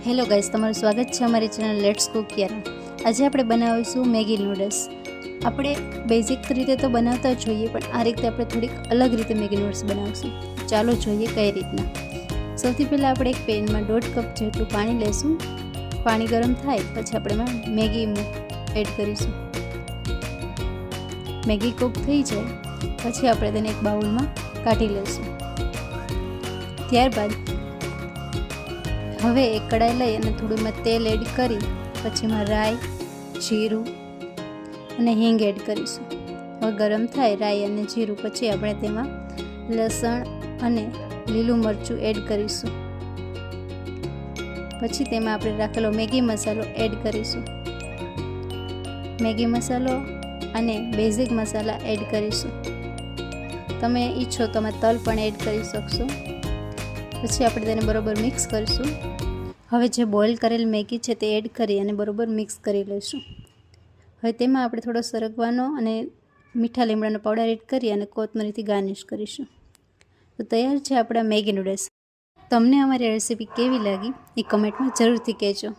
Hello guys, તમારું સ્વાગત છે અમારી ચેનલ લેટ્સ કુક યારા. આજે આપણે બનાવીશું મેગી નૂડલ્સ. આપણે બેઝિક રીતે તો બનાવતા જ જોઈએ, પણ આ રીતે આપણે થોડીક અલગ રીતે મેગી નૂડલ્સ બનાવીશું. ચાલો જોઈએ કઈ રીતના. સૌથી પહેલાં આપણે એક પેનમાં 1.5 કપ જેટલું પાણી લઈશું. પાણી ગરમ થાય પછી આપણે એમાં મેગી એડ કરીશું. મેગી કૂક થઈ જાય પછી આપણે તેને એક બાઉલમાં કાઢી લઈશું. ત્યારબાદ હવે એક કડાઈ લઈ અને થોડું તેલ એડ કરી પછી એમાં રાઈ, જીરું અને હિંગ એડ કરીશું. હવે ગરમ થાય રાઈ અને જીરું પછી આપણે તેમાં લસણ અને લીલું મરચું એડ કરીશું. પછી તેમાં આપણે રાખેલો મેગી મસાલો એડ કરીશું. મેગી મસાલો અને બેઝિક મસાલા એડ કરીશું. તમે ઈચ્છો તો તમે તલ પણ એડ કરી શકશો. પછી આપણે તેને બરોબર મિક્સ કરીશું. હવે જે બોઇલ કરેલ મેગી છે તે એડ કરી અને બરોબર મિક્સ કરી લઈશું. હવે તેમાં આપણે થોડો સરગવાનો અને મીઠા લીમડાનો પાવડર એડ કરી અને કોથમરીથી ગાર્નિશ કરીશું. તો તૈયાર છે આપણા મેગી નૂડલ્સ. તમને અમારી રેસીપી કેવી લાગી એ કમેન્ટમાં જરૂરથી કહેજો.